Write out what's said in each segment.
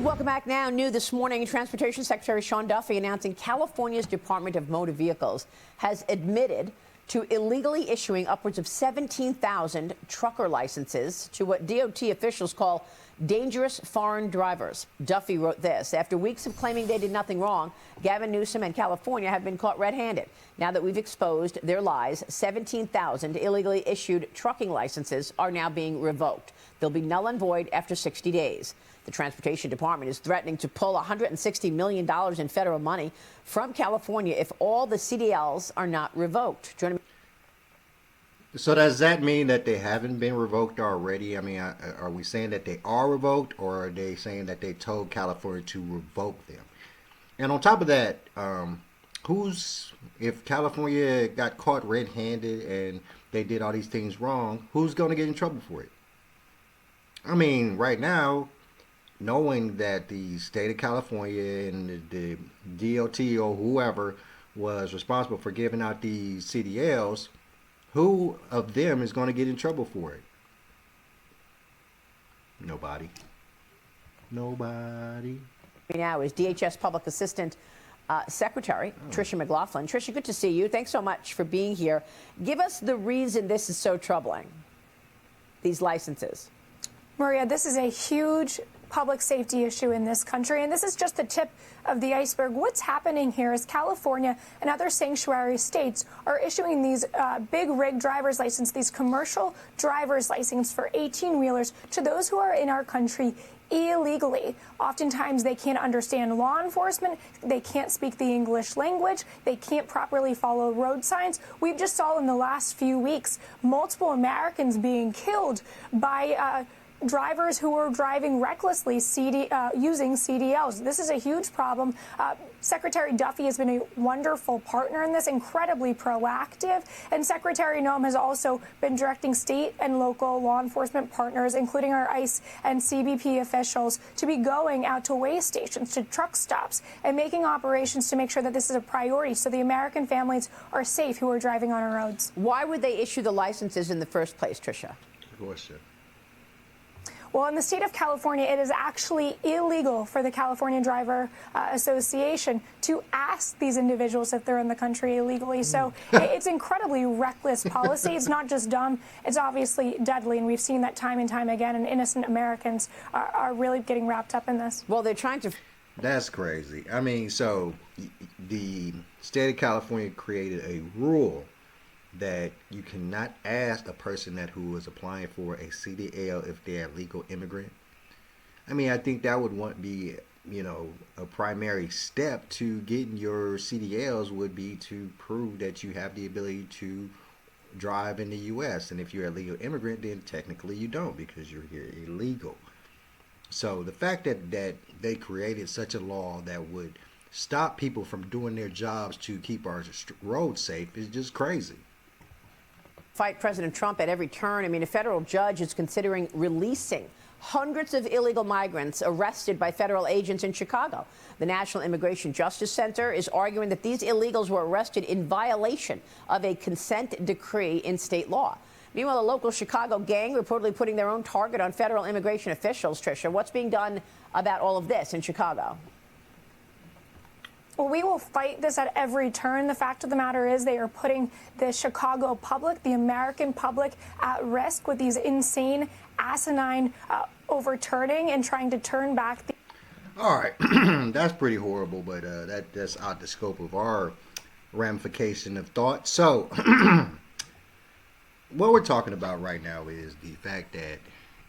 Welcome back now. New this morning, Transportation Secretary Sean Duffy announcing California's Department of Motor Vehicles has admitted to illegally issuing upwards of 17,000 trucker licenses to what DOT officials call dangerous foreign drivers. Duffy wrote this: after weeks of claiming they did nothing wrong, Gavin Newsom and California have been caught red-handed. Now that we've exposed their lies, 17,000 illegally issued trucking licenses are now being revoked. They'll be null and void after 60 days. The Transportation Department is threatening to pull $160 million in federal money from California if all the CDLs are not revoked. Joining me. So does that mean that they haven't been revoked already? I mean, are we saying that they are revoked, or are they saying that they told California to revoke them? And on top of that, if California got caught red-handed and they did all these things wrong, who's going to get in trouble for it? I mean, right now, knowing that the state of California and the DOT or whoever was responsible for giving out these CDLs, who of them is going to get in trouble for it? Nobody. Nobody. Now is DHS Public Assistant Secretary Tricia McLaughlin. Tricia, good to see you. Thanks so much for being here. Give us the reason this is so troubling, these licenses. Maria, this is a huge public safety issue in this country, and this is just the tip of the iceberg. What's happening here is California and other sanctuary states are issuing these big rig driver's license, these commercial driver's license for 18-wheelers to those who are in our country illegally. Oftentimes they can't understand law enforcement, they can't speak the English language, they can't properly follow road signs. We just saw in the last few weeks multiple Americans being killed by drivers who were driving recklessly using CDLs. This is a huge problem. Secretary Duffy has been a wonderful partner in this, incredibly proactive. And Secretary Noem has also been directing state and local law enforcement partners, including our ICE and CBP officials, to be going out to weigh stations, to truck stops, and making operations to make sure that this is a priority so the American families are safe who are driving on our roads. Why would they issue the licenses in the first place, Tricia? Good question. Well, in the state of California, it is actually illegal for the California Driver Association to ask these individuals if they're in the country illegally. So it's incredibly reckless policy. It's not just dumb, it's obviously deadly. And we've seen that time and time again. And innocent Americans are really getting wrapped up in this. Well, they're trying to. That's crazy. I mean, so the state of California created a rule that you cannot ask a person who is applying for a CDL if they're a legal immigrant. I mean, I think that would be, a primary step to getting your CDLs would be to prove that you have the ability to drive in the U.S. And if you're a legal immigrant, then technically you don't because you're here illegal. So the fact that they created such a law that would stop people from doing their jobs to keep our roads safe is just crazy. Fight President Trump at every turn. I mean, a federal judge is considering releasing hundreds of illegal migrants arrested by federal agents in Chicago. The National Immigration Justice Center is arguing that these illegals were arrested in violation of a consent decree in state law. Meanwhile, a local Chicago gang reportedly putting their own target on federal immigration officials. Tricia, what's being done about all of this in Chicago? Well, we will fight this at every turn. The fact of the matter is they are putting the Chicago public, the American public, at risk with these insane, asinine overturning and trying to turn back. All right. That's pretty horrible, but that's out the scope of our ramification of thought. So what we're talking about right now is the fact that,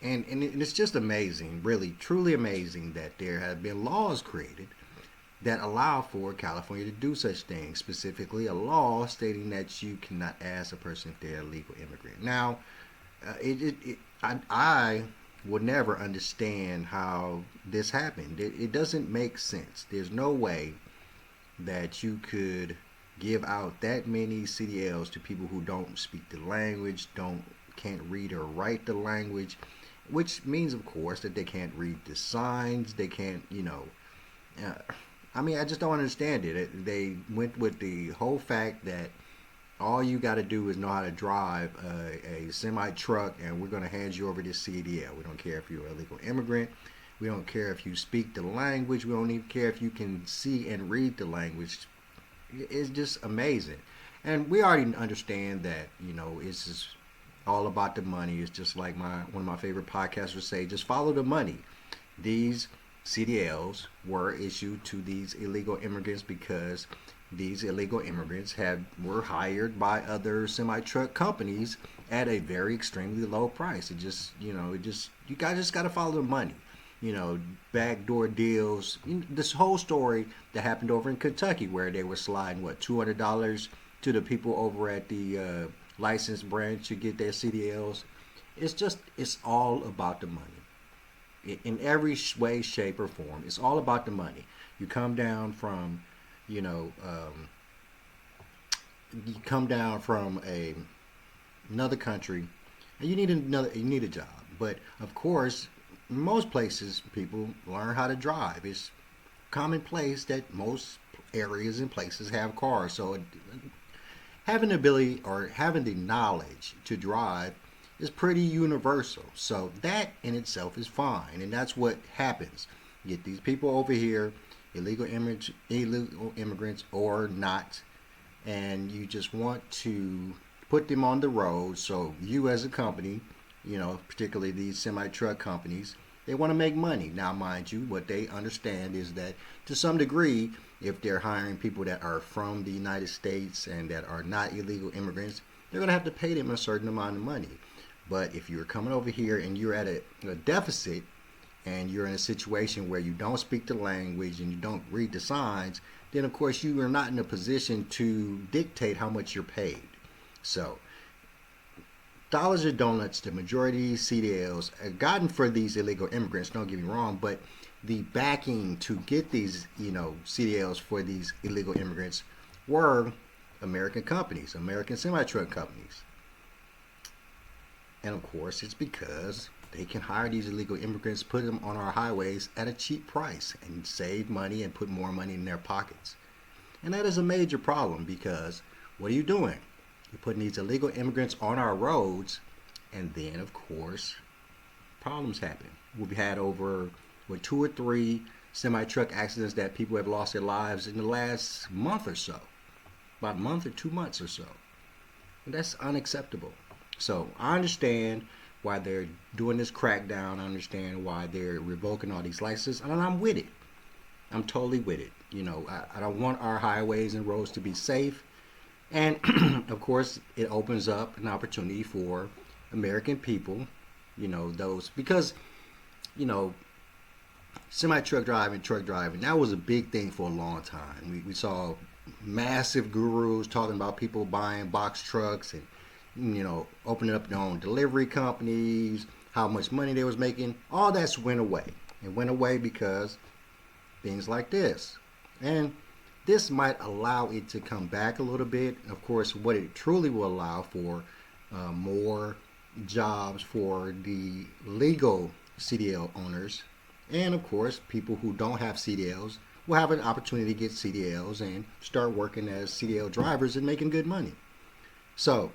and it's just amazing, really, truly amazing that there have been laws created that allow for California to do such things, specifically a law stating that you cannot ask a person if they're a legal immigrant. Now, I would never understand how this happened. It doesn't make sense. There's no way that you could give out that many CDLs to people who don't speak the language, can't read or write the language, which means, of course, that they can't read the signs, they can't, I mean, I just don't understand it. They went with the whole fact that all you got to do is know how to drive a semi-truck, and we're going to hand you over this CDL. We don't care if you're a legal immigrant. We don't care if you speak the language. We don't even care if you can see and read the language. It's just amazing. And we already understand that, it's just all about the money. It's just like one of my favorite podcasters say, just follow the money. These CDLs were issued to these illegal immigrants because these illegal immigrants were hired by other semi-truck companies at a very extremely low price. You guys just got to follow the money. Backdoor deals. This whole story that happened over in Kentucky where they were sliding, $200 to the people over at the license branch to get their CDLs. It's all about the money. In every way, shape, or form, it's all about the money. You come down from, another country, and you need a job. But of course, in most places, people learn how to drive. It's commonplace that most areas and places have cars. So having the ability or having the knowledge to drive is pretty universal. So that in itself is fine. And that's what happens. You get these people over here, illegal immigrants or not, and you just want to put them on the road. So you as a company, particularly these semi-truck companies, they want to make money. Now, mind you, what they understand is that to some degree, if they're hiring people that are from the United States and that are not illegal immigrants, they're going to have to pay them a certain amount of money. But if you're coming over here and you're at a deficit and you're in a situation where you don't speak the language and you don't read the signs, then of course you are not in a position to dictate how much you're paid. So, dollars or donuts, the majority of these CDLs are gotten for these illegal immigrants, don't get me wrong, but the backing to get these, CDLs for these illegal immigrants were American companies, American semi-truck companies. And of course, it's because they can hire these illegal immigrants, put them on our highways at a cheap price and save money and put more money in their pockets. And that is a major problem because what are you doing? You're putting these illegal immigrants on our roads, and then, of course, problems happen. We've had over 2 or 3 semi-truck accidents that people have lost their lives in the last month or so. About a month or 2 months or so. And that's unacceptable. So I understand why they're doing this crackdown. I understand why they're revoking all these licenses, and I'm with it. I'm totally with it. I don't want our highways and roads to be safe. And of course, it opens up an opportunity for American people, because, semi-truck driving, truck driving, that was a big thing for a long time. We saw massive gurus talking about people buying box trucks and, opening up their own delivery companies, how much money they was making. All that's went away. It went away because things like this. And this might allow it to come back a little bit. Of course, what it truly will allow for more jobs for the legal CDL owners. And of course, people who don't have CDLs will have an opportunity to get CDLs and start working as CDL drivers and making good money. So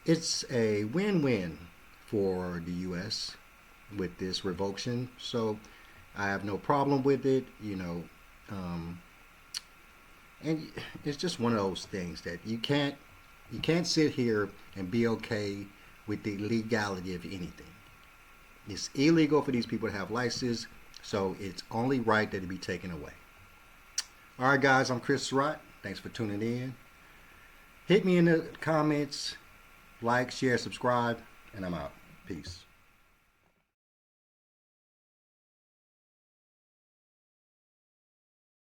it's a win-win for the U.S. with this revocation. So I have no problem with it, and it's just one of those things that you can't sit here and be okay with the legality of anything. It's illegal for these people to have licenses, so it's only right that it be taken away. All right, guys, I'm Chris Surratt. Thanks for tuning in. Hit me in the comments, like, share, subscribe, and I'm out. Peace.